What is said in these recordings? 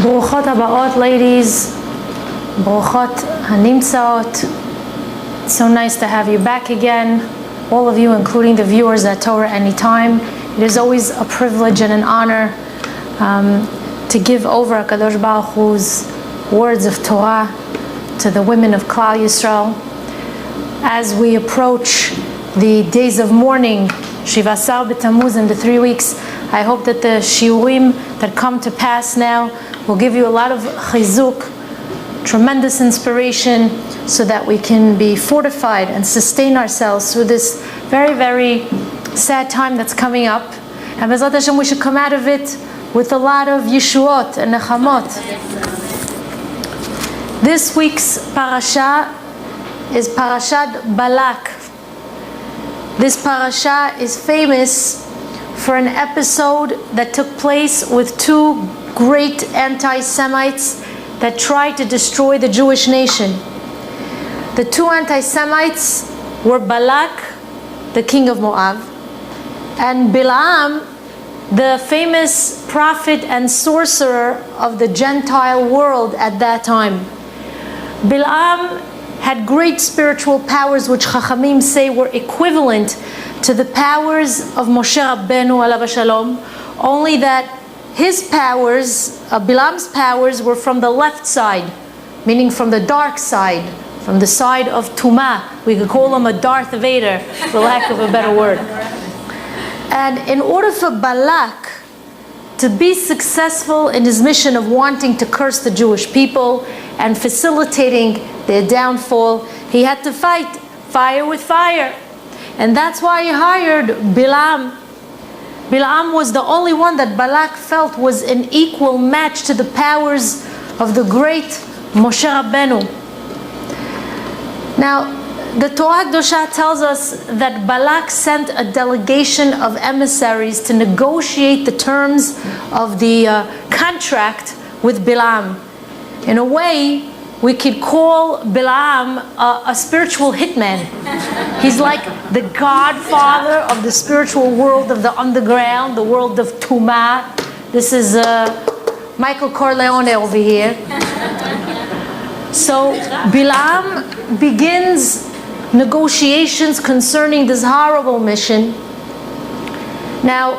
ברוכות הבאות, ladies. ברוכות הנמצאות. It's so nice to have you back again. All of you, including the viewers at Torah Anytime. It is always a privilege and an honor to give over HaKadosh Baruch Hu's words of Torah to the women of Klal Yisrael. As we approach the days of mourning, Shiva Asar B'Tammuz, in the 3 weeks, I hope that the shiurim that come to pass now will give you a lot of chizuk, tremendous inspiration, so that we can be fortified and sustain ourselves through this very, very sad time that's coming up. And B'ezrat Hashem, we should come out of it with a lot of yeshuot and nechamot. This week's parasha is Parashat Balak. This parasha is famous for an episode that took place with two great anti-Semites that tried to destroy the Jewish nation. The two anti-Semites were Balak, the king of Moab, and Balaam, the famous prophet and sorcerer of the Gentile world at that time. Balaam had great spiritual powers which Chachamim say were equivalent to the powers of Moshe Rabbeinu alav shalom, only that his powers, Balaam's powers, were from the left side, meaning from the dark side, from the side of Tumah. We could call him a Darth Vader, for lack of a better word. And in order for Balak to be successful in his mission of wanting to curse the Jewish people and facilitating their downfall, he had to fight fire with fire. And that's why he hired Balaam. Balaam was the only one that Balak felt was an equal match to the powers of the great Moshe Rabbeinu. Now, the Torah Kedosha tells us that Balak sent a delegation of emissaries to negotiate the terms of the contract with Balaam. In a way, we could call Balaam a spiritual hitman. He's like the godfather of the spiritual world of the underground, the world of Tumah. This is Michael Corleone over here. So Balaam begins negotiations concerning this horrible mission. Now,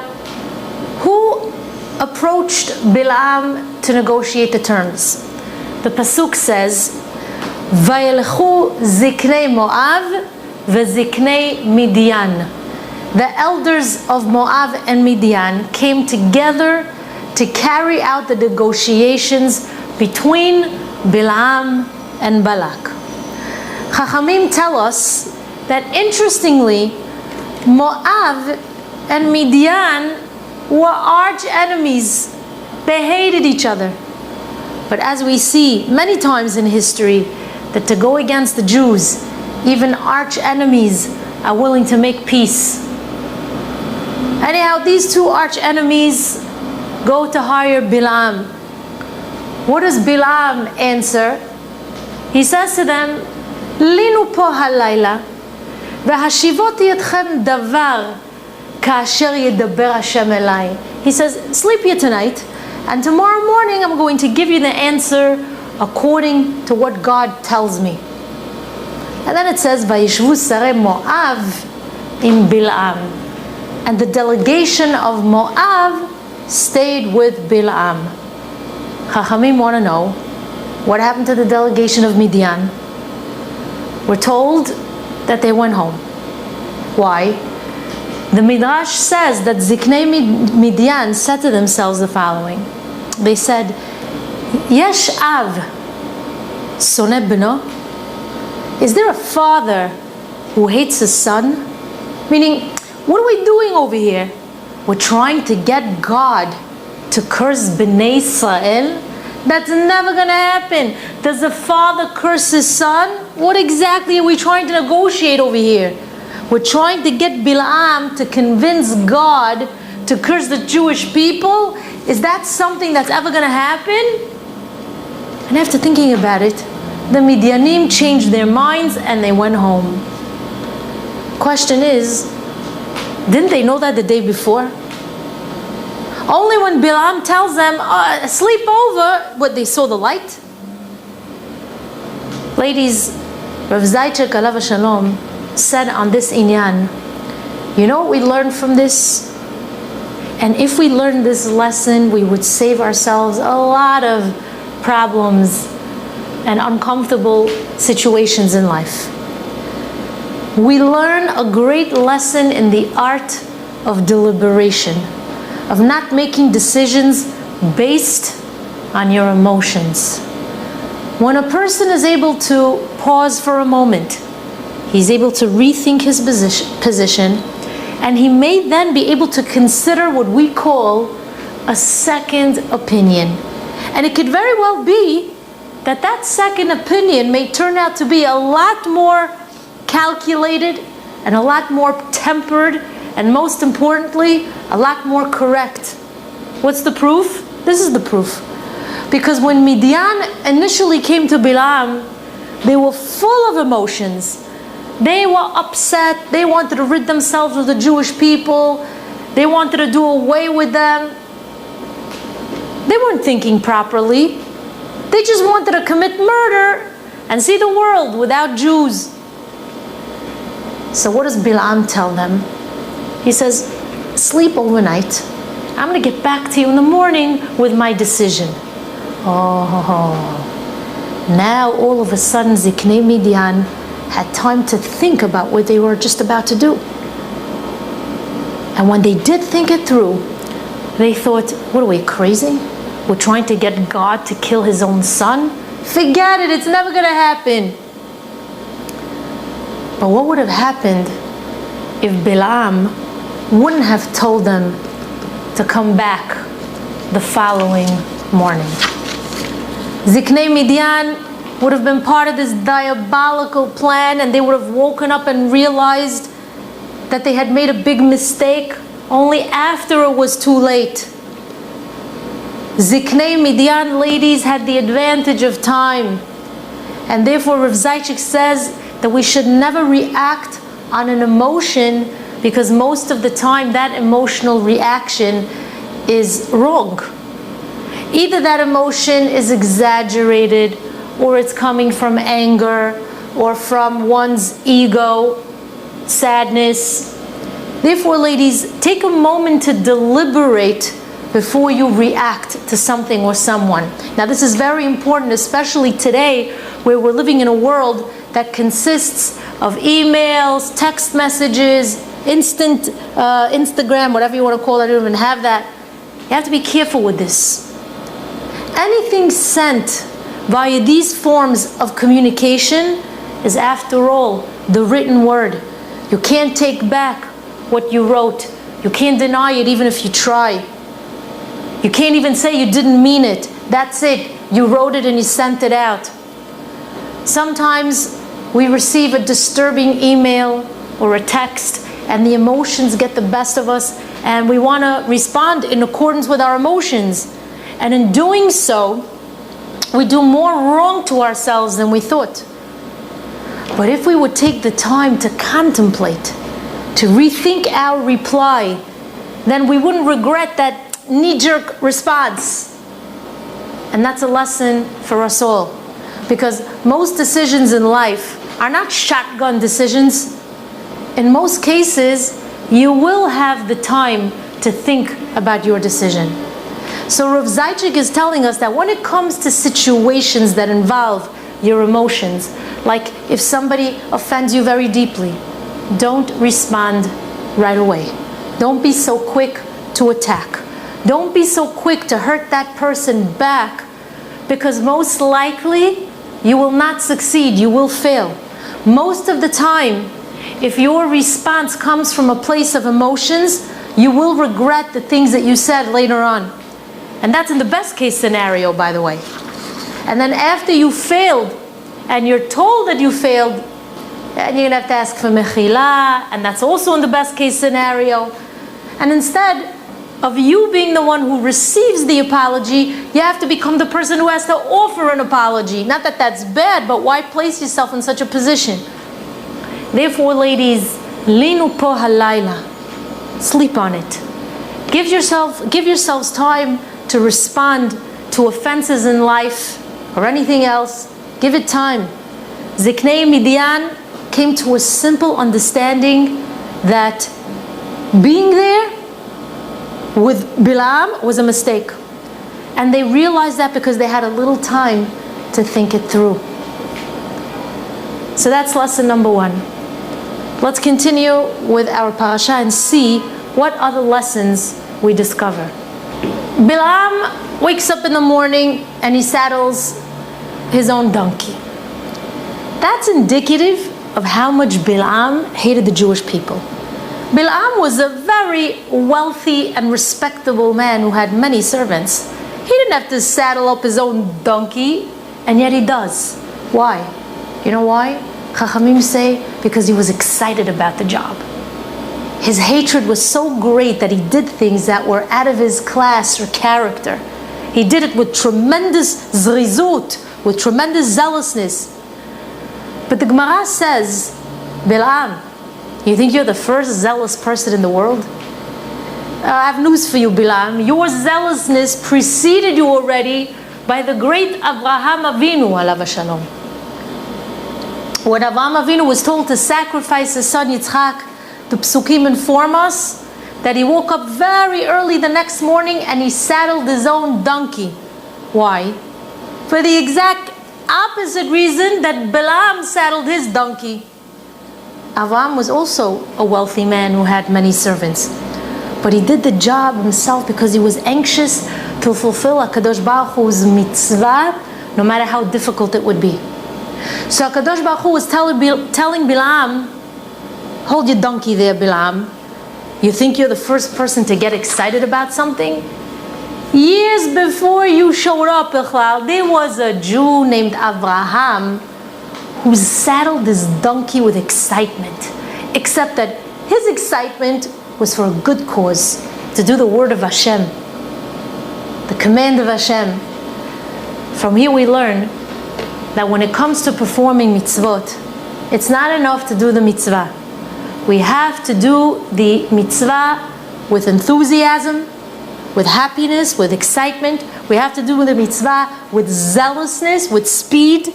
who approached Balaam to negotiate the terms? The pasuk says, "Vayelchu ziknei Moav ve'ziknei Midian." The elders of Moab and Midian came together to carry out the negotiations between Balaam and Balak. Chachamim tell us that, interestingly, Moab and Midian were arch enemies. They hated each other. But as we see many times in history, that to go against the Jews, even arch enemies are willing to make peace. Anyhow, these two arch enemies go to hire Balaam. What does Balaam answer? He says to them, "Linu po halayla, v'hashivoti etchem davar ka'asher yedaber Hashem elai." He says, "Sleep here tonight, and tomorrow morning I'm going to give you the answer according to what God tells me." And then it says, "Vayishvu sarei Moav im Balaam," and the delegation of Moab stayed with Balaam. Chachamim want to know what happened to the delegation of Midian. We're told that they went home. Why? The Midrash says that Ziknei Midian said to themselves the following. They said, "Yesh av soneh beno." Is there a father who hates his son? Meaning, what are we doing over here? We're trying to get God to curse Bnei Israel? That's never going to happen. Does the father curse his son? What exactly are we trying to negotiate over here? We're trying to get Balaam to convince God to curse the Jewish people? Is that something that's ever going to happen? And after thinking about it, the Midianim changed their minds and they went home. Question is, didn't they know that the day before? Only when Bilam tells them, sleep over, what, they saw the light? Ladies, Rav Zaychik alav shalom said on this inyan, you know what we learned from this? And if we learned this lesson, we would save ourselves a lot of problems and uncomfortable situations in life. We learn a great lesson in the art of deliberation, of not making decisions based on your emotions. When a person is able to pause for a moment, he's able to rethink his position, and he may then be able to consider what we call a second opinion. And it could very well be that that second opinion may turn out to be a lot more calculated and a lot more tempered, and most importantly, a lot more correct. What's the proof? This is the proof. Because when Midian initially came to Bilam, they were full of emotions. They were upset. They wanted to rid themselves of the Jewish people. They wanted to do away with them. They weren't thinking properly. They just wanted to commit murder and see the world without Jews. So what does Bilam tell them? He says, sleep overnight. I'm going to get back to you in the morning with my decision. Now all of a sudden Ziknei Midian had time to think about what they were just about to do. And when they did think it through, they thought, what are we, crazy? We're trying to get God to kill his own son? Forget it, it's never going to happen. But what would have happened if Bilam wouldn't have told them to come back the following morning? Ziknei Midian would have been part of this diabolical plan, and they would have woken up and realized that they had made a big mistake only after it was too late. Ziknei Midian ladies had the advantage of time, and therefore Rav Zaychik says that we should never react on an emotion, because most of the time that emotional reaction is wrong. Either that emotion is exaggerated, or it's coming from anger, or from one's ego, sadness. Therefore, ladies, take a moment to deliberate before you react to something or someone. Now, this is very important, especially today, where we're living in a world that consists of emails, text messages, instant Instagram, whatever you want to call it. I don't even have that. You have to be careful with this. Anything sent via these forms of communication is, after all, the written word. You can't take back what you wrote. You can't deny it even if you try. You can't even say you didn't mean it. That's it. You wrote it and you sent it out. Sometimes we receive a disturbing email or a text, and the emotions get the best of us, and we want to respond in accordance with our emotions. And in doing so, we do more wrong to ourselves than we thought. But if we would take the time to contemplate, to rethink our reply, then we wouldn't regret that knee-jerk response. And that's a lesson for us all. Because most decisions in life are not shotgun decisions. In most cases, you will have the time to think about your decision. So Rav Zaychik is telling us that when it comes to situations that involve your emotions, like if somebody offends you very deeply, don't respond right away. Don't be so quick to attack. Don't be so quick to hurt that person back, because most likely you will not succeed, you will fail. Most of the time, if your response comes from a place of emotions, you will regret the things that you said later on. And that's in the best case scenario, by the way. And then after you failed, and you're told that you failed, and you're going to have to ask for mechila, and that's also in the best case scenario. And instead of you being the one who receives the apology, you have to become the person who has to offer an apology. Not that that's bad, but why place yourself in such a position? Therefore, ladies, linu po halayla, sleep on it. Give yourselves time to respond to offenses in life or anything else. Give it time. Ziknei Midian came to a simple understanding that being there with Bilam was a mistake. And they realized that because they had a little time to think it through. So that's lesson number 1. Let's continue with our parasha and see what other lessons we discover. Bilam wakes up in the morning and he saddles his own donkey. That's indicative of how much Bilam hated the Jewish people. Bilam was a very wealthy and respectable man who had many servants. He didn't have to saddle up his own donkey, and yet he does. Why? You know why? Chachamim say because he was excited about the job. His hatred was so great that he did things that were out of his class or character. He did it with tremendous zrizut, with tremendous zealousness. But the Gemara says, Bilam, you think you're the first zealous person in the world? I have news for you, Bilam. Your zealousness preceded you already by the great Avraham Avinu, alav shalom. When Avraham Avinu was told to sacrifice his son Yitzchak, the Psukim inform us that he woke up very early the next morning and he saddled his own donkey. Why? For the exact opposite reason that Bilam saddled his donkey. Avraham was also a wealthy man who had many servants. But he did the job himself because he was anxious to fulfill HaKadosh Baruch Hu's mitzvah, no matter how difficult it would be. So HaKadosh Baruch Hu was telling Bilam, hold your donkey there, Bilam. You think you're the first person to get excited about something? Years before you showed up, there was a Jew named Avraham who saddled this donkey with excitement. Except that his excitement was for a good cause, to do the word of Hashem, the command of Hashem. From here we learn that when it comes to performing mitzvot, it's not enough to do the mitzvah. We have to do the mitzvah with enthusiasm, with happiness, with excitement. We have to do the mitzvah with zealousness, with speed,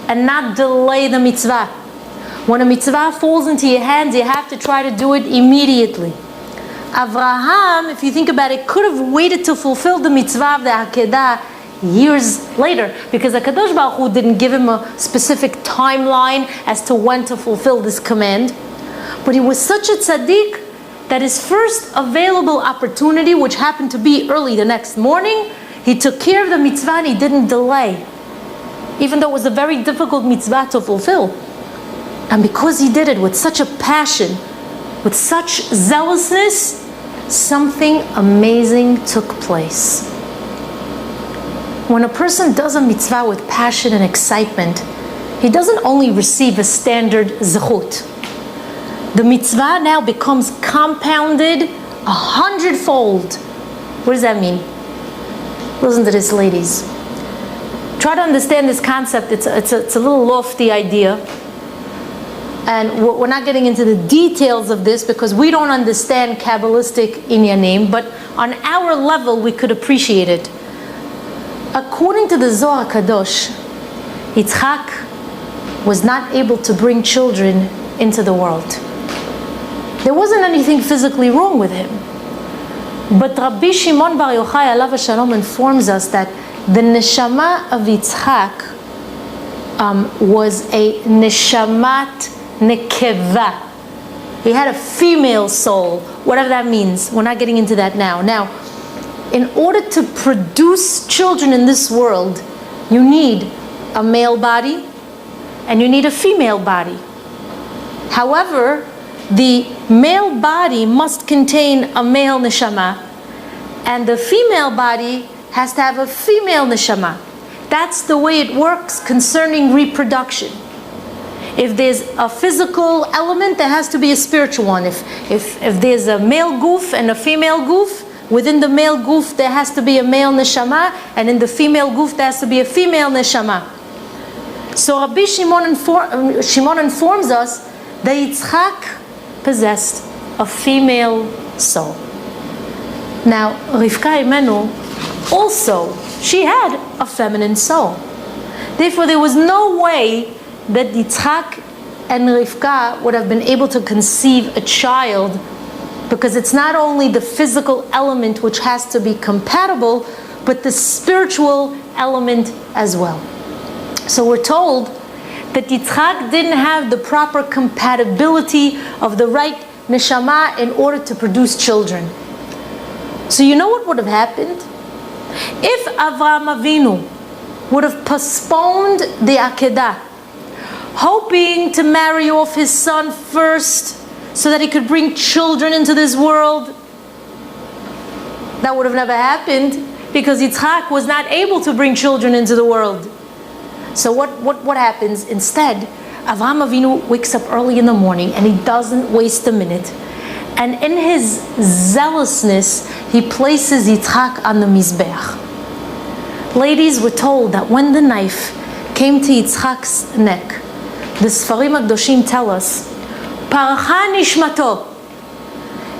and not delay the mitzvah. When a mitzvah falls into your hands, you have to try to do it immediately. Avraham, if you think about it, could have waited to fulfill the mitzvah of the Akedah years later, because HaKadosh Baruch Hu didn't give him a specific timeline as to when to fulfill this command. But he was such a tzaddik that his first available opportunity, which happened to be early the next morning, he took care of the mitzvah and he didn't delay, even though it was a very difficult mitzvah to fulfill. And because he did it with such a passion, with such zealousness, something amazing took place. When a person does a mitzvah with passion and excitement, he doesn't only receive a standard zechut. The mitzvah now becomes compounded 100-fold. What does that mean? Listen to this, ladies. Try to understand this concept. It's a little lofty idea. And we're not getting into the details of this because we don't understand Kabbalistic inyanim, but on our level we could appreciate it. According to the Zohar Kadosh, Yitzchak was not able to bring children into the world. There wasn't anything physically wrong with him. But Rabbi Shimon Bar Yochai alav shalom informs us that the neshama of Yitzchak was a neshamat nekeva. He had a female soul, whatever that means. We're not getting into that now. Now, in order to produce children in this world, you need a male body and you need a female body. However, the male body must contain a male neshama, and the female body has to have a female neshama. That's the way it works concerning reproduction. If there's a physical element, there has to be a spiritual one. If there's a male goof and a female goof, within the male goof there has to be a male neshama, and in the female goof there has to be a female neshama. So Rabbi Shimon informs us that Yitzchak possessed a female soul. Now, Rivka Imenu also, she had a feminine soul. Therefore, there was no way that Yitzhak and Rivka would have been able to conceive a child, because it's not only the physical element which has to be compatible, but the spiritual element as well. So we're told that Yitzhak didn't have the proper compatibility of the right neshama in order to produce children. So you know what would have happened? If Avraham Avinu would have postponed the Akedah, hoping to marry off his son first so that he could bring children into this world, that would have never happened, because Yitzhak was not able to bring children into the world. So what happens? Instead, Avraham Avinu wakes up early in the morning and he doesn't waste a minute. And in his zealousness, he places Yitzhak on the Mizbeach. Ladies, were told that when the knife came to Yitzhak's neck, the Sfarim HaKadoshim tell us, Parshah nishmato,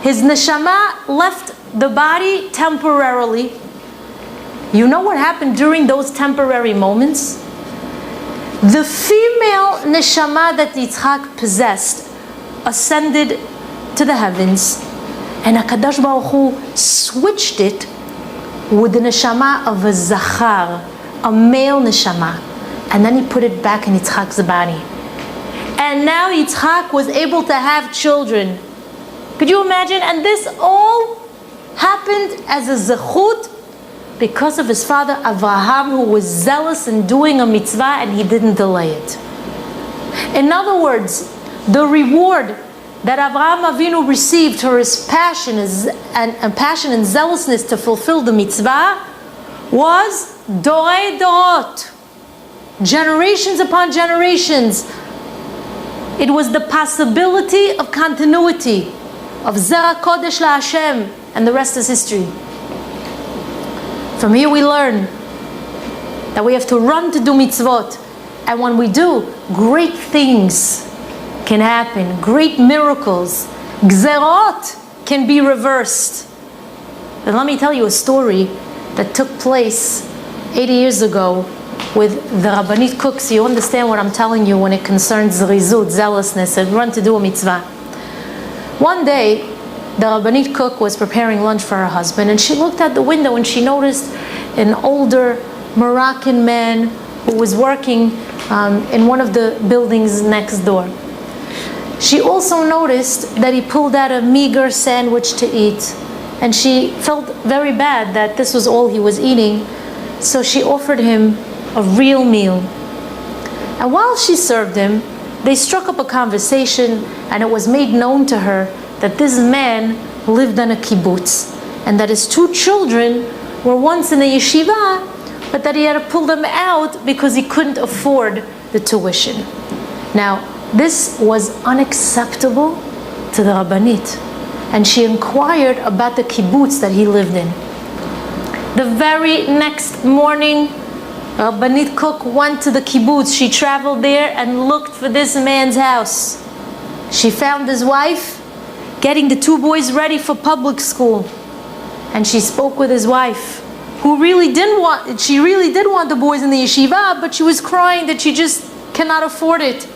his neshama left the body temporarily. You know what happened during those temporary moments? The female neshama that Yitzhak possessed ascended to the heavens, and HaKadosh Baruch Hu switched it with the neshama of a zachar, a male neshama, and then he put it back in Yitzhak's body. And now Yitzhak was able to have children. Could you imagine? And this all happened as a zechut because of his father Avraham, who was zealous in doing a mitzvah and he didn't delay it. In other words, the reward that Avraham Avinu received for his passion and zealousness to fulfill the mitzvah was dorei dorot, generations upon generations. It was the possibility of continuity, of Zera Kodesh La Hashem, and the rest is history. From here we learn that we have to run to do mitzvot, and when we do, great things can happen, great miracles. Gzerot can be reversed. And let me tell you a story that took place 80 years ago with the Rabanit cook, so you understand what I'm telling you when it concerns zrizut, zealousness, and run to do a mitzvah. One day, the Rabanit cook was preparing lunch for her husband, and she looked out the window and she noticed an older Moroccan man who was working in one of the buildings next door. She also noticed that he pulled out a meager sandwich to eat, and she felt very bad that this was all he was eating, so she offered him a real meal. And while she served him, they struck up a conversation, and it was made known to her that this man lived on a kibbutz, and that his two children were once in a yeshiva, but that he had to pull them out because he couldn't afford the tuition. Now, this was unacceptable to the Rabanit, and she inquired about the kibbutz that he lived in. The very next morning, Rabanit cook went to the kibbutz. She traveled there and looked for this man's house. She found his wife getting the two boys ready for public school, and she spoke with his wife, who really did want the boys in the yeshiva, but she was crying that she just cannot afford it.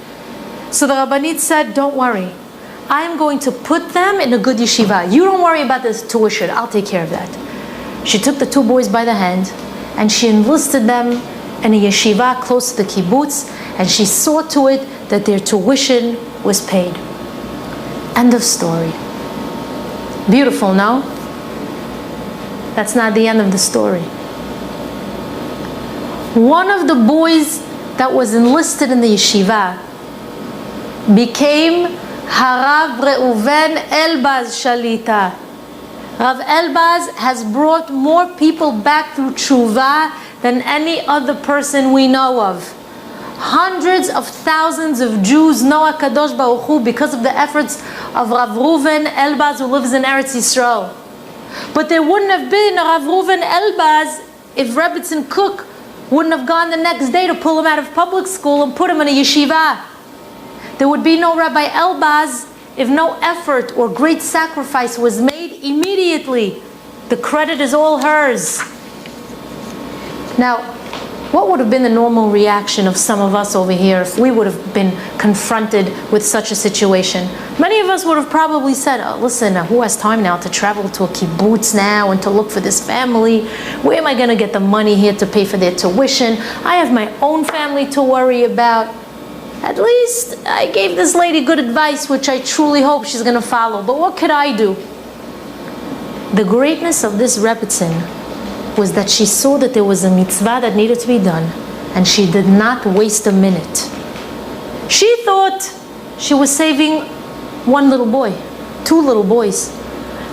So the Rabanit said, "Don't worry, I am going to put them in a good yeshiva. You don't worry about this tuition, I'll take care of that." She took the two boys by the hand and she enlisted them in a yeshiva close to the kibbutz, and she saw to it that their tuition was paid. End of story. Beautiful, no? That's not the end of the story. One of the boys that was enlisted in the yeshiva became Harav Reuven Elbaz Shalita. Rav Elbaz has brought more people back through tshuva than any other person we know of. Hundreds of thousands of Jews know HaKadosh Baruch Hu because of the efforts of Rav Reuven Elbaz, who lives in Eretz Yisrael. But there wouldn't have been a Rav Reuven Elbaz if Rebbetzin Cook wouldn't have gone the next day to pull him out of public school and put him in a yeshiva. There would be no Rabbi Elbaz if no effort or great sacrifice was made immediately The credit is all hers. Now, what would have been the normal reaction of some of us over here if we would have been confronted with such a situation? Many of us would have probably said, oh, listen, who has time now to travel to a kibbutz now and to look for this family? Where am I going to get the money here to pay for their tuition? I have my own family to worry about. At least I gave this lady good advice, which I truly hope she's going to follow. But what could I do? The greatness of this Rebbitzin was that she saw that there was a mitzvah that needed to be done, and she did not waste a minute. She thought she was saving one little boy, two little boys.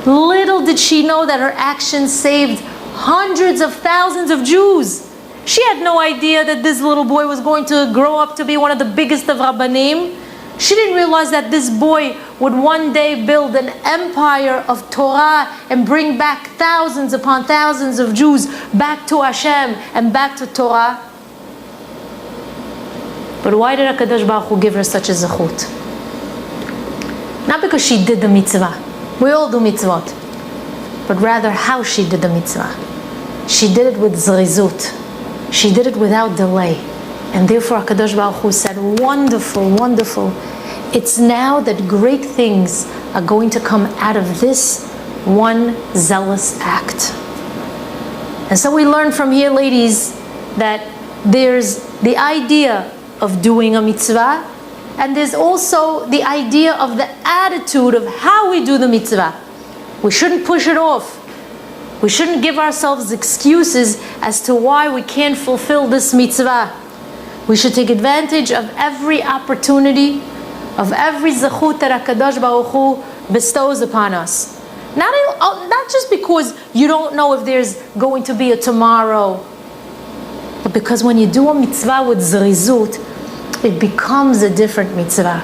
Little did she know that her actions saved hundreds of thousands of Jews. She had no idea that this little boy was going to grow up to be one of the biggest of Rabbanim. She didn't realize that this boy would one day build an empire of Torah and bring back thousands upon thousands of Jews back to Hashem and back to Torah. But why did HaKadosh Baruch Hu give her such a zechut? Not because she did the mitzvah. We all do mitzvot. But rather how she did the mitzvah. She did it with zrizut. She did it without delay. And therefore HaKadosh Baruch Hu said, wonderful, wonderful. It's now that great things are going to come out of this one zealous act. And so we learn from here, ladies, that there's the idea of doing a mitzvah, and there's also the idea of the attitude of how we do the mitzvah. We shouldn't push it off. We shouldn't give ourselves excuses as to why we can't fulfill this mitzvah. We should take advantage of every opportunity, of every zechut that HaKadosh Baruch Hu bestows upon us. Not just because you don't know if there's going to be a tomorrow, but because when you do a mitzvah with zrizut, it becomes a different mitzvah.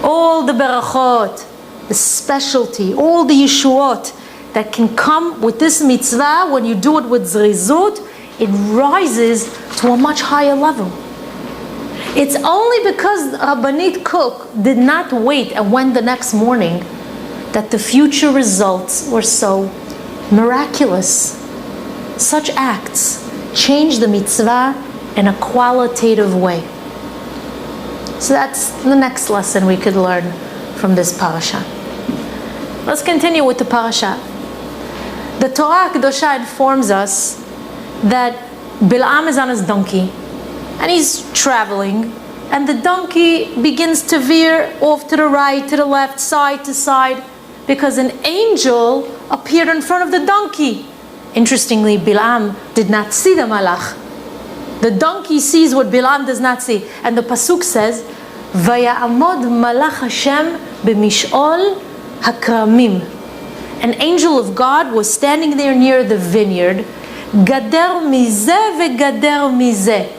All the berachot, the specialty, all the yeshuot that can come with this mitzvah, when you do it with zrizut, it rises to a much higher level. It's only because Rabanit cook did not wait and went the next morning that the future results were so miraculous. Such acts change the mitzvah in a qualitative way. So that's the next lesson we could learn from this parasha. Let's continue with the parasha. The Torah Kedosha informs us that Bilam is on his donkey and he's traveling, and the donkey begins to veer off to the right, to the left, side to side, because an angel appeared in front of the donkey. Interestingly, Bilam did not see the malach. The donkey sees what Bilam does not see. And the pasuk says, Vaya'amod malach Hashem b'mish'ol hakramim. An angel of God was standing there near the vineyard. Gader mizeh vegader mizeh.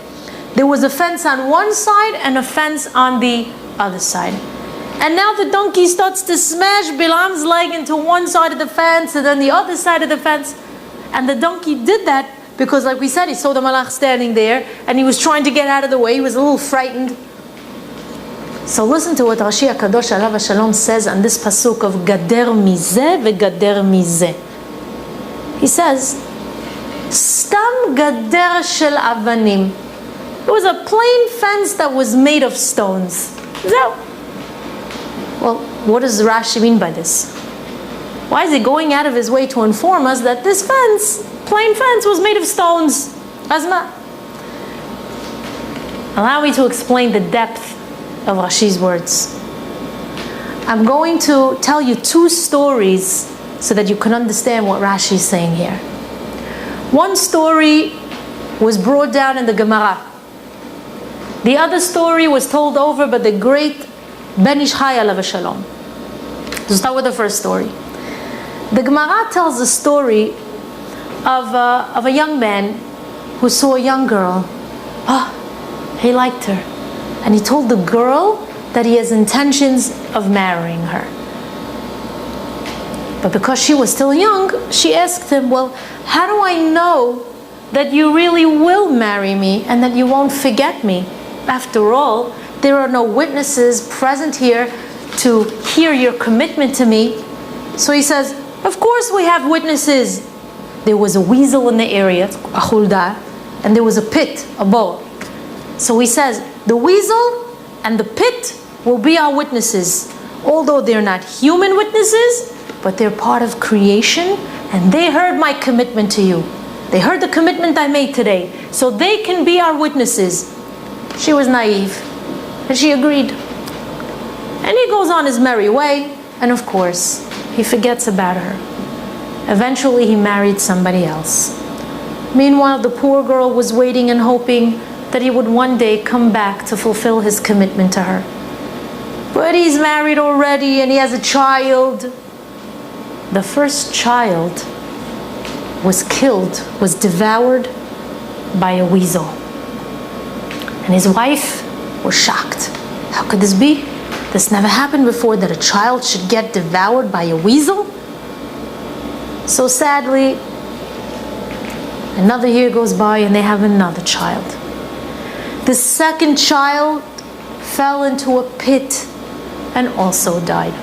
There was a fence on one side and a fence on the other side. And now the donkey starts to smash Bilam's leg into one side of the fence and then the other side of the fence. And the donkey did that because, like we said, he saw the malach standing there and he was trying to get out of the way. He was a little frightened. So listen to what Rashi HaKadosh Alav Shalom says on this pasuk of Gader mizeh vegader mizeh. He says, Stam gader shel avanim. It was a plain fence that was made of stones. Well, what does Rashi mean by this? Why is he going out of his way to inform us that this fence, plain fence, was made of stones? Azma. Allow me to explain the depth of Rashi's words. I'm going to tell you two stories so that you can understand what Rashi is saying here. One story was brought down in the Gemara. The other story was told over by the great Ben Ish Chai Alav Shalom. To start with the first story. The Gemara tells the story of a young man who saw a young girl. He liked her. And he told the girl that he has intentions of marrying her. But because she was still young, she asked him, well, how do I know that you really will marry me and that you won't forget me? After all, there are no witnesses present here to hear your commitment to me. So he says, Of course we have witnesses. There was a weasel in the area, a khulda, and there was a pit, a bowl. So he says, the weasel and the pit will be our witnesses. Although they're not human witnesses, but they're part of creation, and they heard my commitment to you. They heard the commitment I made today, so they can be our witnesses. She was naive, and she agreed. And he goes on his merry way, and of course, he forgets about her. Eventually, he married somebody else. Meanwhile, the poor girl was waiting and hoping that he would one day come back to fulfill his commitment to her. But he's married already, and he has a child. The first child was killed, was devoured by a weasel. And his wife was shocked. How could this be? This never happened before, that a child should get devoured by a weasel. So sadly, another year goes by and they have another child. The second child fell into a pit and also died.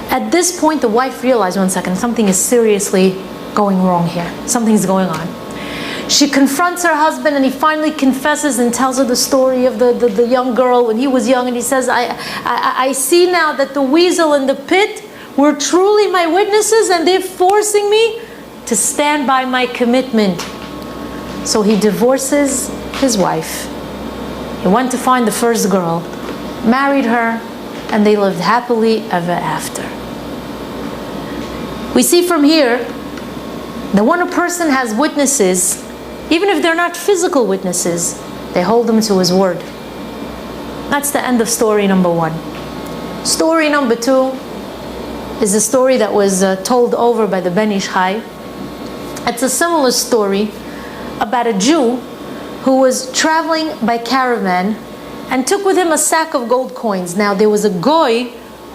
At this point, the wife realized, one second, something is seriously going wrong here. Something's going on. She confronts her husband, and he finally confesses and tells her the story of the young girl when he was young. And he says, I see now that the weasel and the pit were truly my witnesses, and they're forcing me to stand by my commitment. So he divorces his wife. He went to find the first girl, married her, and they lived happily ever after. We see from here that when a person has witnesses, even if they're not physical witnesses, they hold them to his word. That's the end of story number one. Story number two is a story that was told over by the Ben Ish Chai. It's a similar story about a Jew who was traveling by caravan and took with him a sack of gold coins. Now there was a goy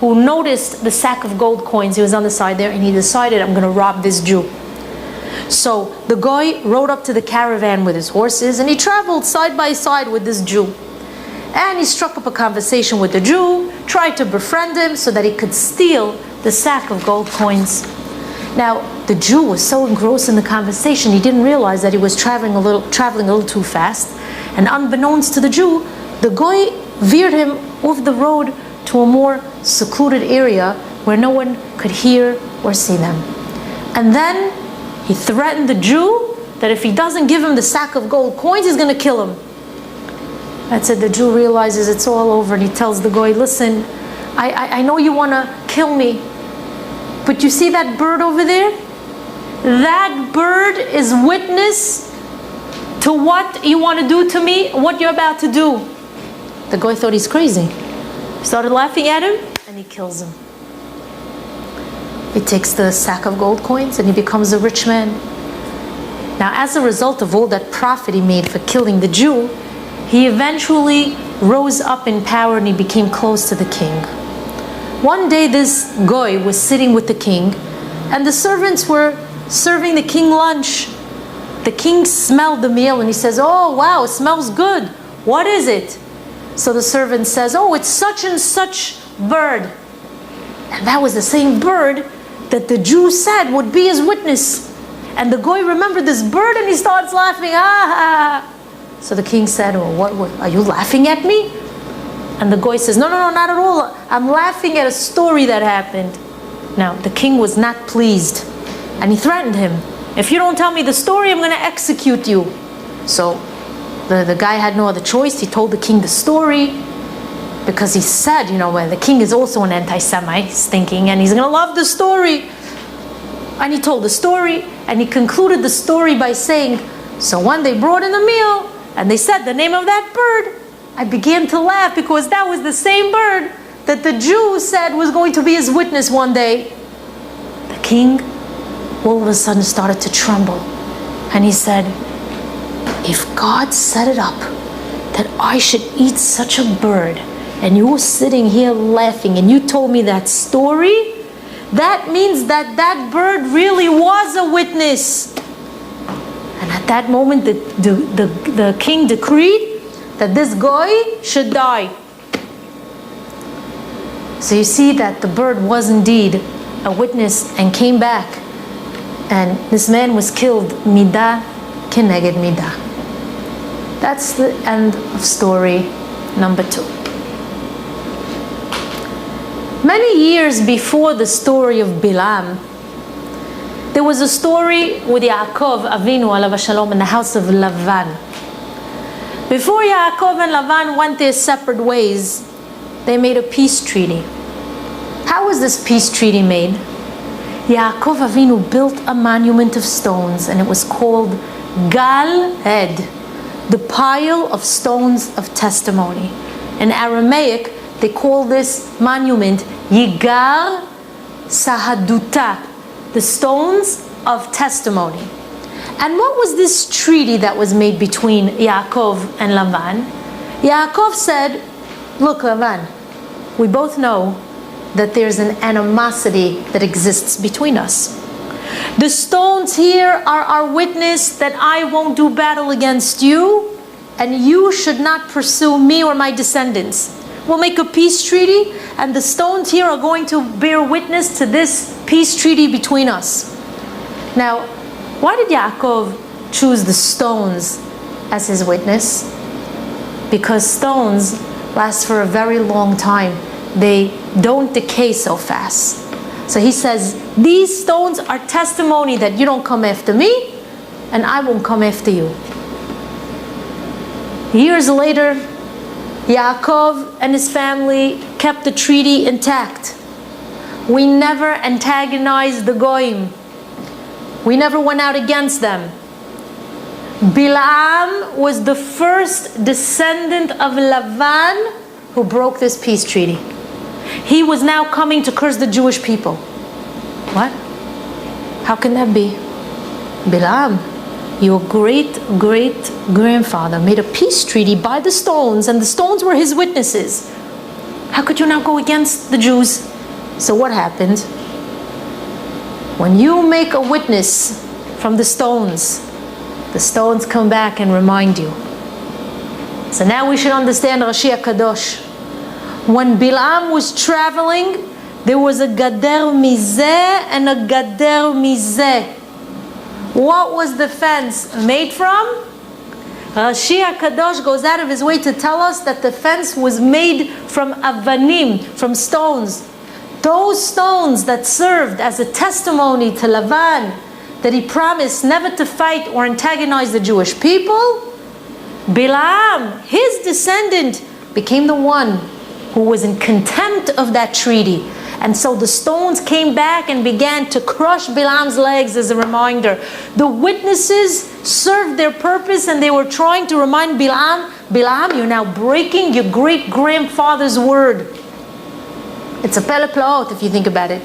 who noticed the sack of gold coins. He was on the side there, and he decided, I'm going to rob this Jew. So the goy rode up to the caravan with his horses, and he traveled side by side with this Jew. And he struck up a conversation with the Jew, tried to befriend him so that he could steal the sack of gold coins. Now, the Jew was so engrossed in the conversation, he didn't realize that he was traveling a little too fast. And unbeknownst to the Jew, the goy veered him off the road to a more secluded area where no one could hear or see them. And then he threatened the Jew that if he doesn't give him the sack of gold coins, he's going to kill him. That's it. The Jew realizes it's all over, and he tells the goy, listen, I know you want to kill me, but you see that bird over there? That bird is witness to what you want to do to me, what you're about to do. The goy thought he's crazy. He started laughing at him, and he kills him. He takes the sack of gold coins, and he becomes a rich man. Now, as a result of all that profit he made for killing the Jew, he eventually rose up in power, and he became close to the king. One day, this goy was sitting with the king, and the servants were serving the king lunch. The king smelled the meal, and he says, oh, wow, it smells good. What is it? So the servant says, oh, it's such and such bird. And that was the same bird that the Jew said would be his witness. And the goy remembered this bird, and he starts laughing. So the king said, well, what are you laughing at me? And the goy says, no, not at all. I'm laughing at a story that happened. Now, the king was not pleased, and he threatened him. If you don't tell me the story, I'm going to execute you. So the guy had no other choice. He told the king the story, because he said, well, the king is also an anti-Semite, he's thinking, and he's going to love the story. And he told the story, and he concluded the story by saying, so when they brought in the meal, and they said the name of that bird, I began to laugh, because that was the same bird that the Jew said was going to be his witness one day. The king all of a sudden started to tremble, and he said, if God set it up that I should eat such a bird, and you were sitting here laughing, and you told me that story, that means that that bird really was a witness. And at that moment, the king decreed that this guy should die. So you see that the bird was indeed a witness and came back, and this man was killed, midah keneged midah. That's the end of story number 2. Many years before the story of Bilam, there was a story with Yaakov Avinu alav shalom in the house of Lavan. Before Yaakov and Lavan went their separate ways, they made a peace treaty. How was this peace treaty made? Yaakov Avinu built a monument of stones, and it was called Gal Ed, the pile of stones of testimony. In Aramaic, they call this monument Yigar Sahaduta, the stones of testimony. And what was this treaty that was made between Yaakov and Lavan? Yaakov said, look, Lavan, we both know that there's an animosity that exists between us. The stones here are our witness that I won't do battle against you, and you should not pursue me or my descendants. We'll make a peace treaty, and the stones here are going to bear witness to this peace treaty between us. Now, why did Yaakov choose the stones as his witness? Because stones last for a very long time. They don't decay so fast. So he says, these stones are testimony that you don't come after me, and I won't come after you. Years later, Yaakov and his family kept the treaty intact. We never antagonized the Goyim. We never went out against them. Bilam was the first descendant of Lavan who broke this peace treaty. He was now coming to curse the Jewish people. What? How can that be? Bilam, your great-great-grandfather made a peace treaty by the stones, and the stones were his witnesses. How could you now go against the Jews? So what happened? When you make a witness from the stones come back and remind you. So now we should understand Rashi HaKadosh. When Bilam was traveling, there was a gader mizeh and a gader mizeh. What was the fence made from? Rashi HaKadosh goes out of his way to tell us that the fence was made from avanim, from stones. Those stones that served as a testimony to Lavan that he promised never to fight or antagonize the Jewish people, Bilam, his descendant, became the one who was in contempt of that treaty. And so the stones came back and began to crush Bilam's legs as a reminder. The witnesses served their purpose, and they were trying to remind Bilam, you're now breaking your great-grandfather's word. It's a pele plaot if you think about it.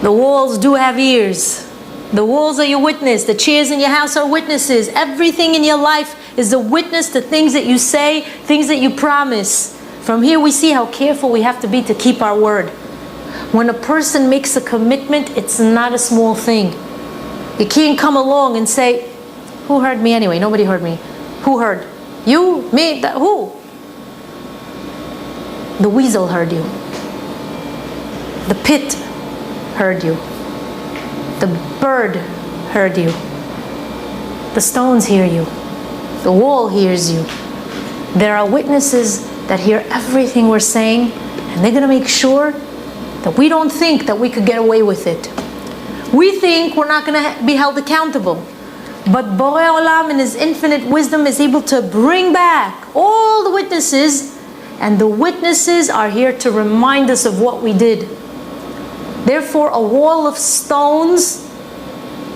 The walls do have ears. The walls are your witness. The chairs in your house are witnesses. Everything in your life is a witness to things that you say, things that you promise. From here we see how careful we have to be to keep our word. When a person makes a commitment, it's not a small thing. You can't come along and say, who heard me anyway? Nobody heard me. Who heard? You? Me? Who? The weasel heard you. The pit heard you. The bird heard you. The stones hear you. The wall hears you. There are witnesses that hear everything we're saying, and they're going to make sure that we don't think that we could get away with it. We think we're not going to be held accountable. But Borei Olam in his infinite wisdom is able to bring back all the witnesses, and the witnesses are here to remind us of what we did. Therefore, a wall of stones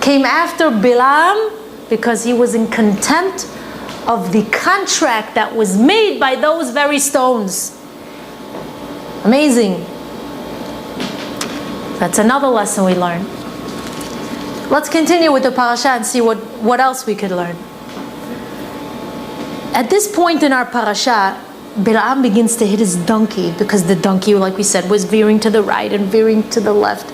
came after Bilam because he was in contempt of the contract that was made by those very stones. Amazing. That's another lesson we learn. Let's continue with the parasha and see what else we could learn. At this point in our parasha, Bilam begins to hit his donkey, because the donkey, like we said, was veering to the right and veering to the left.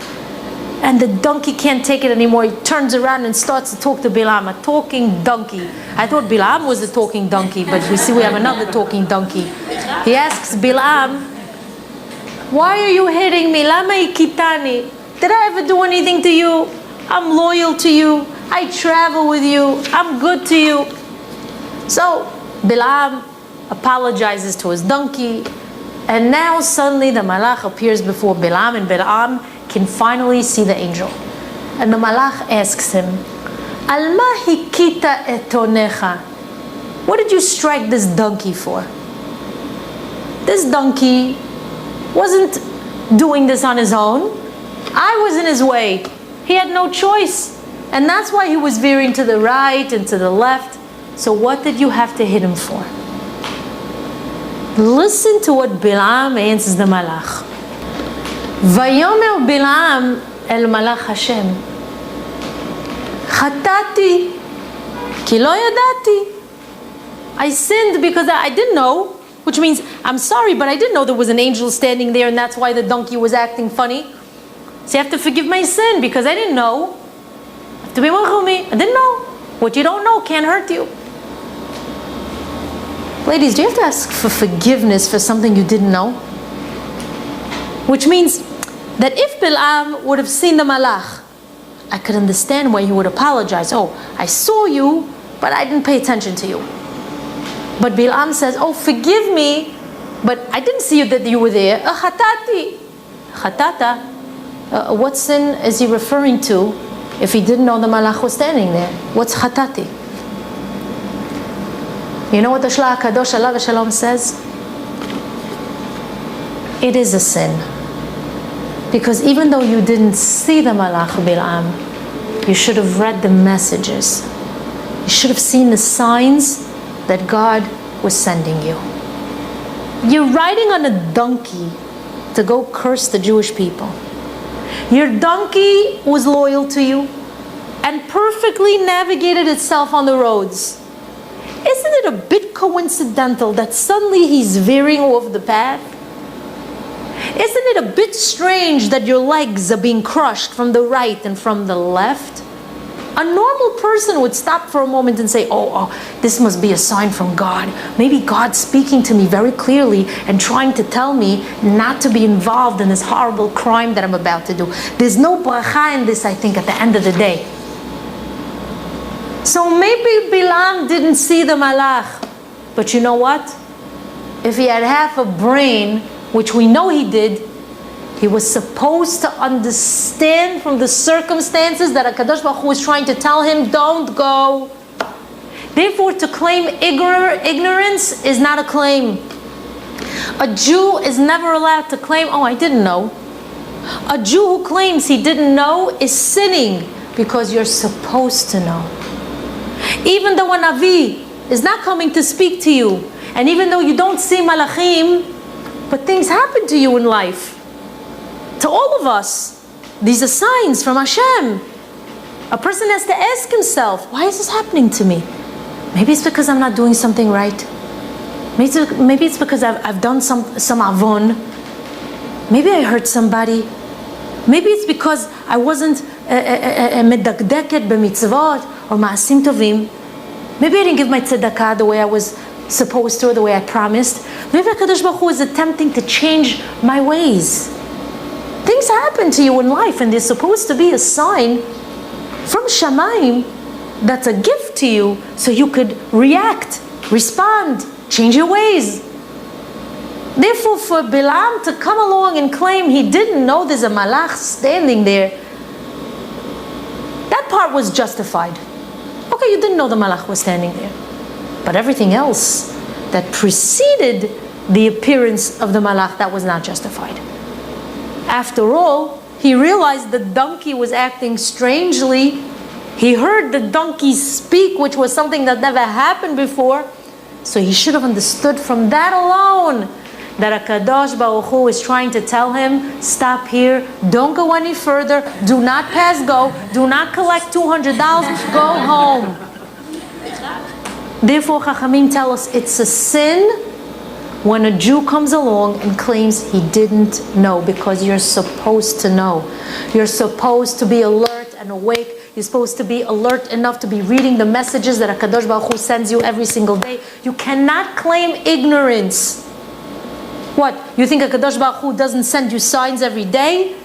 And the donkey can't take it anymore. He turns around and starts to talk to Bilam, a talking donkey. I thought Bilam was a talking donkey, but we see we have another talking donkey. He asks Bilam, Why are you hitting me? Lama ikitani? Did I ever do anything to you? I'm loyal to you. I travel with you. I'm good to you. So Bilam apologizes to his donkey, and now suddenly the malach appears before Bilam, and Bilam can finally see the angel. And the malach asks him, Al ma hikita etonecha? What did you strike this donkey for? This donkey wasn't doing this on his own. I was in his way. He had no choice. And that's why he was veering to the right and to the left. So what did you have to hit him for? Listen to what Bilam answers the malach. Vayomer Bilam el malach Hashem, Chatati ki lo yadati. I sinned because I didn't know, which means I'm sorry, but I didn't know there was an angel standing there, and that's why the donkey was acting funny. So you have to forgive my sin because I didn't know. I didn't know. What you don't know can't hurt you. Ladies, do you have to ask for forgiveness for something you didn't know? Which means that if Bilam would have seen the malach, I could understand why he would apologize. Oh, I saw you, but I didn't pay attention to you. But Bilam says, oh, forgive me, but I didn't see you that you were there. Chatati. Chatata. What sin is he referring to if he didn't know the malach was standing there? What's chatati? You know what the Shla HaKadosh Alav Shalom says? It is a sin. Because even though you didn't see the malach Bilam, you should have read the messages. You should have seen the signs that God was sending you. You're riding on a donkey to go curse the Jewish people. Your donkey was loyal to you and perfectly navigated itself on the roads. Isn't it a bit coincidental that suddenly he's veering off the path? Isn't it a bit strange that your legs are being crushed from the right and from the left? A normal person would stop for a moment and say, oh, this must be a sign from God. Maybe God's speaking to me very clearly and trying to tell me not to be involved in this horrible crime that I'm about to do. There's no bracha in this, I think, at the end of the day. So maybe Bilam didn't see the malach. But you know what? If he had half a brain, which we know he did, he was supposed to understand from the circumstances that HaKadosh Baruch Hu was trying to tell him, don't go. Therefore, to claim ignorance is not a claim. A Jew is never allowed to claim, oh, I didn't know. A Jew who claims he didn't know is sinning because you're supposed to know. Even though a Navi is not coming to speak to you, and even though you don't see malachim, but things happen to you in life. To all of us, these are signs from Hashem. A person has to ask himself, why is this happening to me? Maybe it's because I'm not doing something right. Maybe it's because I've done some avon. Maybe I hurt somebody. Maybe it's because I wasn't medakdeket b'mitzvot or ma'asim tovim. Maybe I didn't give my tzedakah the way I was supposed to or the way I promised. Maybe HaKadosh Baruch Hu is attempting to change my ways. Things happen to you in life, and they're supposed to be a sign from Shamayim that's a gift to you so you could react, respond, change your ways. Therefore, for Bilam to come along and claim he didn't know there's a malach standing there, that part was justified. Okay, you didn't know the malach was standing there. But everything else that preceded the appearance of the malach, that was not justified. After all, he realized the donkey was acting strangely. He heard the donkey speak, which was something that never happened before. So he should have understood from that alone that HaKadosh Baruch Hu is trying to tell him, stop here, don't go any further, do not pass go, do not collect $200, go home. Therefore, Chachamim tell us it's a sin when a Jew comes along and claims he didn't know, because you're supposed to know. You're supposed to be alert and awake. You're supposed to be alert enough to be reading the messages that HaKadosh Baruch Hu sends you every single day. You cannot claim ignorance. What? You think HaKadosh Baruch Hu doesn't send you signs every day?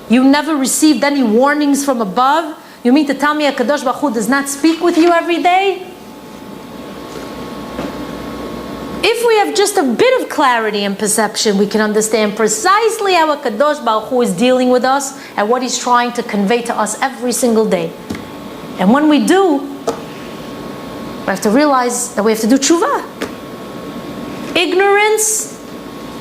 You never received any warnings from above? You mean to tell me HaKadosh Baruch Hu does not speak with you every day? If we have just a bit of clarity and perception, we can understand precisely how HaKadosh Baruch Hu is dealing with us and what He's trying to convey to us every single day. And when we do, we have to realize that we have to do tshuva. Ignorance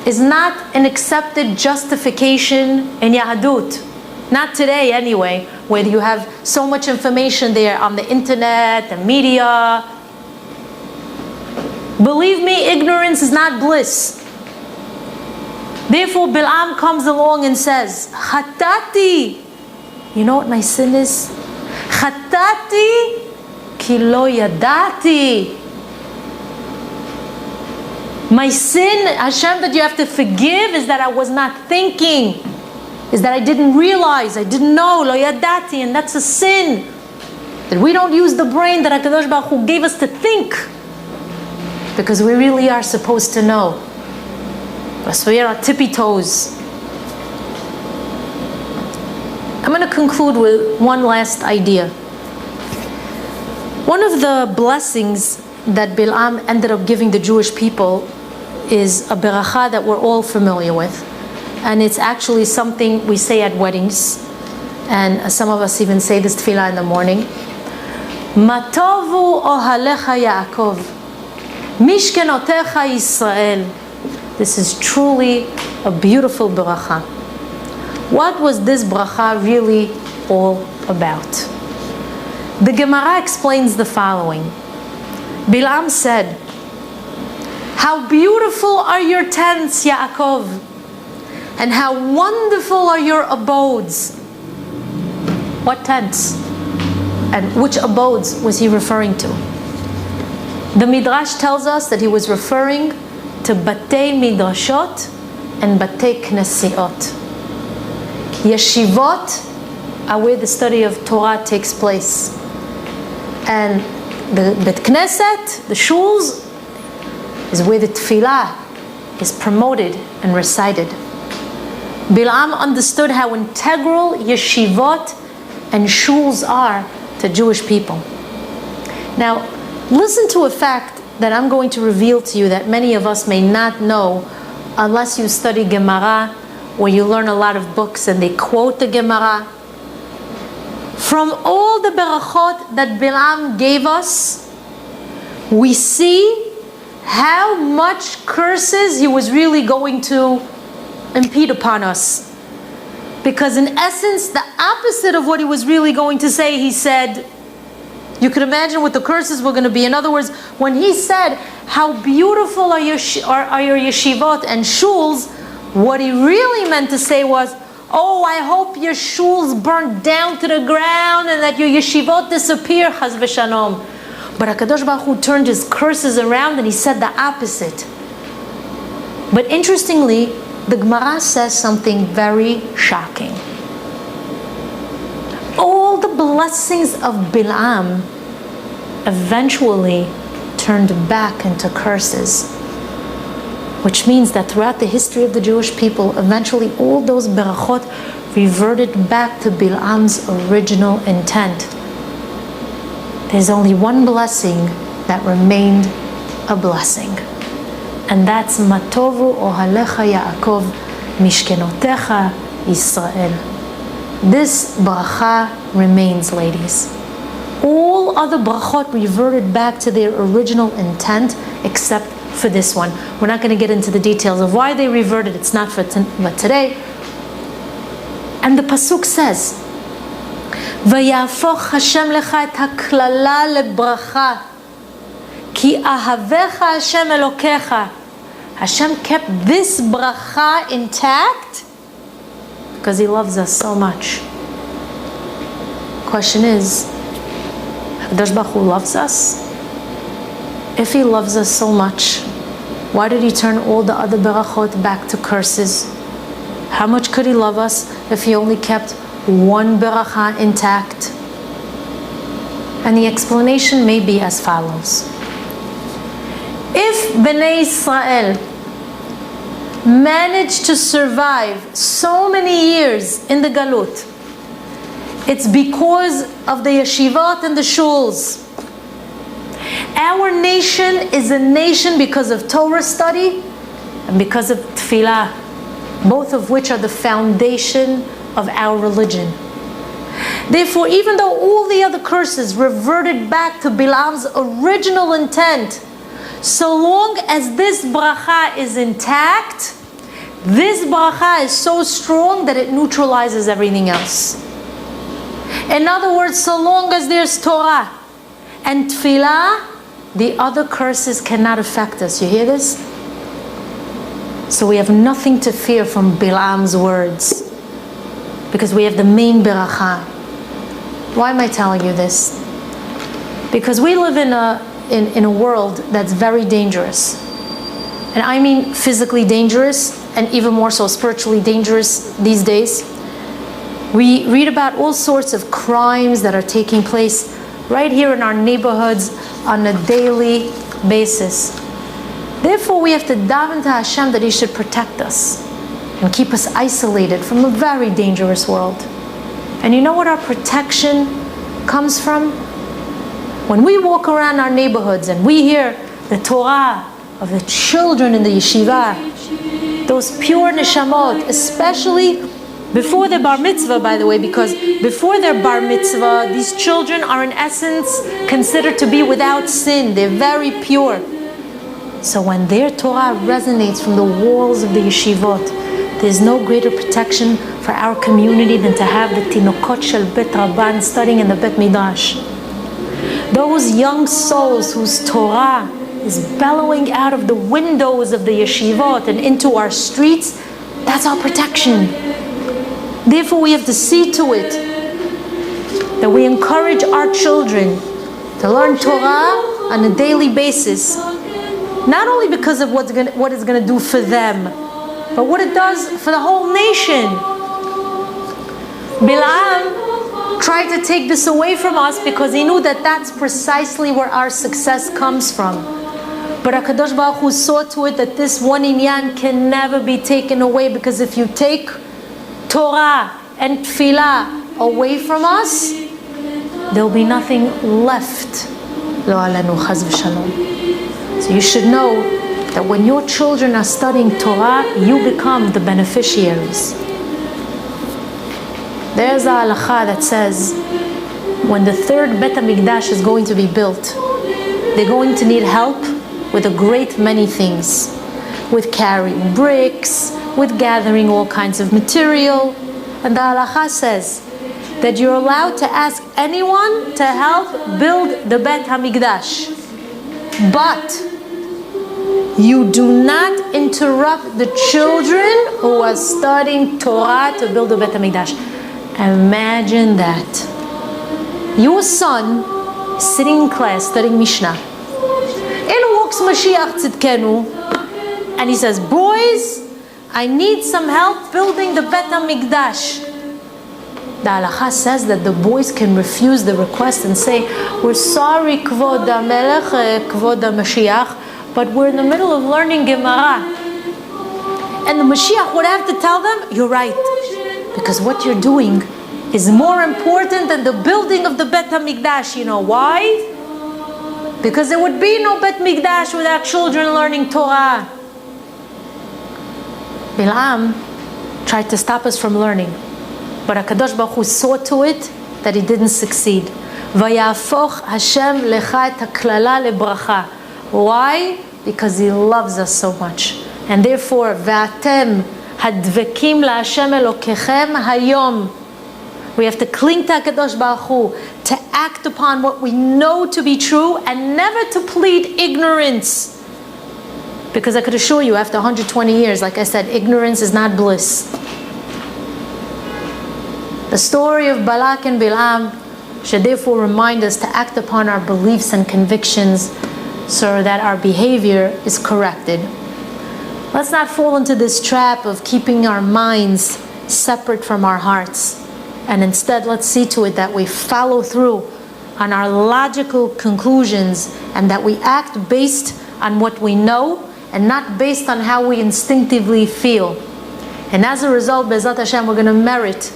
is not an accepted justification in Yahadut. Not today anyway, where you have so much information there on the internet and media. Believe me, ignorance is not bliss. Therefore, Bil'am comes along and says, Chatati. You know what my sin is? Chatati ki lo yadati. My sin, Hashem, that you have to forgive is that I was not thinking. Is that I didn't realize, I didn't know, lo yadati, and that's a sin. That we don't use the brain that HaKadosh Baruch Hu gave us to think. Because we really are supposed to know. So we are on tippy toes. I'm going to conclude with one last idea. One of the blessings that Bil'am ended up giving the Jewish people is a beracha that we're all familiar with. And it's actually something we say at weddings. And some of us even say this tefillah in the morning. Matovu ohalecha Yaakov, mishkenotecha Yisrael. This is truly a beautiful beracha. What was this bracha really all about? The Gemara explains the following. Bil'am said, how beautiful are your tents, Yaakov, and how wonderful are your abodes. What tents? And which abodes was he referring to? The Midrash tells us that he was referring to Batei Midrashot and Batei Knesiot. Yeshivot are where the study of Torah takes place. And the Bet Knesset, the shuls, is where the tefillah is promoted and recited. Bil'am understood how integral yeshivot and shuls are to Jewish people. Now, listen to a fact that I'm going to reveal to you that many of us may not know unless you study Gemara, where you learn a lot of books and they quote the Gemara. From all the berachot that Bil'am gave us, we see how much curses he was really going to impede upon us. Because in essence, the opposite of what he was really going to say, he said, you could imagine what the curses were going to be. In other words, when he said, how beautiful are your yeshivot and shuls, what he really meant to say was, oh, I hope your shuls burn down to the ground and that your yeshivot disappear, chas v'shalom. But HaKadosh Baruch Hu turned his curses around and he said the opposite. But interestingly, the Gemara says something very shocking. All the blessings of Bil'am eventually turned back into curses. Which means that throughout the history of the Jewish people, eventually all those berachot reverted back to Bil'am's original intent. There's only one blessing that remained a blessing. And that's Matovu ohalecha Yaakov mishkenotecha Yisrael. This bracha remains, ladies. All other brachot reverted back to their original intent except for this one. We're not going to get into the details of why they reverted. It's not for today. And the pasuk says, "Vayafoch Hashem lecha et haklala lebracha, ki ahavecha Hashem elokecha." Hashem kept this bracha intact because He loves us so much. Question is, HaKadosh Baruch Hu loves us? If He loves us so much, why did He turn all the other berachot back to curses? How much could He love us if He only kept one beracha intact? And the explanation may be as follows. If Bnei Israel managed to survive so many years in the Galut, it's because of the yeshivot and the shuls. Our nation is a nation because of Torah study and because of tefillah, both of which are the foundation of our religion. Therefore, even though all the other curses reverted back to Bilam's original intent, so long as this bracha is intact, this bracha is so strong that it neutralizes everything else. In other words, so long as there's Torah and tefillah, the other curses cannot affect us. You hear this? So we have nothing to fear from Bilam's words, because we have the main beracha. Why am I telling you this? Because we live in a world that's very dangerous. And I mean physically dangerous, and even more so spiritually dangerous these days. We read about all sorts of crimes that are taking place right here in our neighborhoods on a daily basis. Therefore, we have to daven to Hashem that He should protect us and keep us isolated from a very dangerous world. And you know what our protection comes from? When we walk around our neighborhoods and we hear the Torah of the children in the yeshiva, those pure neshamot, especially before their bar mitzvah, by the way, because before their bar mitzvah, these children are in essence considered to be without sin. They're very pure. So when their Torah resonates from the walls of the yeshivot, there's no greater protection for our community than to have the tinokot shel bet rabban studying in the bet midrash. Those young souls whose Torah is bellowing out of the windows of the yeshivot and into our streets, that's our protection. Therefore, we have to see to it that we encourage our children to learn Torah on a daily basis, not only because of what it's going to do for them, but what it does for the whole nation. Bilam tried to take this away from us because he knew that that's precisely where our success comes from. But HaKadosh Baruch Hu saw to it that this one inyan can never be taken away, because if you take Torah and tefillah away from us, there'll be nothing left. Lo alanu chaz v'shalom. So you should know that when your children are studying Torah, you become the beneficiaries. There's a halakha that says when the third Bet HaMikdash is going to be built, they're going to need help with a great many things, with carrying bricks, with gathering all kinds of material. And the halakha says that you're allowed to ask anyone to help build the Bet HaMikdash, but you do not interrupt the children who are studying Torah to build the Bet HaMikdash. Imagine that. Your son is sitting in class studying Mishnah. In walks Mashiach Tzidkenu, and he says, "Boys, I need some help building the Bet HaMikdash." The halakha says that the boys can refuse the request and say, "We're sorry, Kvod HaMelech, Kvod HaMashiach, but we're in the middle of learning Gemara." And the Mashiach would have to tell them, "You're right, because what you're doing is more important than the building of the Bet HaMikdash." You know why? Because there would be no Bet Mikdash without children learning Torah. Bilam tried to stop us from learning, but HaKadosh Baruch Hu saw to it that he didn't succeed. Vayafoch Hashem lecha et haklala lebracha. Why? Because He loves us so much. And therefore, V'atem hadvekim la'Hashem Elokechem hayom. We have to cling to HaKadosh Baruch Hu, to act upon what we know to be true, and never to plead ignorance. Because I could assure you, after 120 years, like I said, ignorance is not bliss. The story of Balak and Bilam should therefore remind us to act upon our beliefs and convictions so that our behavior is corrected. Let's not fall into this trap of keeping our minds separate from our hearts. And instead, let's see to it that we follow through on our logical conclusions and that we act based on what we know and not based on how we instinctively feel. And as a result, Be'ezrat Hashem, we're going to merit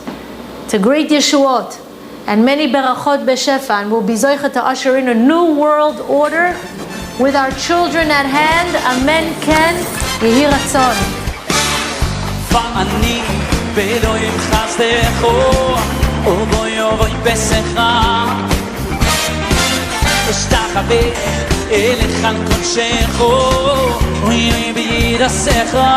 to great Yeshuot and many berachot b'shefa, and we'll be zoicha to usher in a new world order with our children at hand. Amen. Ken Yehi Ratzon. Va'ani be'elohim chasdecho ovoy ovoy besecha eshtachaveh elecha l'kodshecho u'yirei b'yirasecha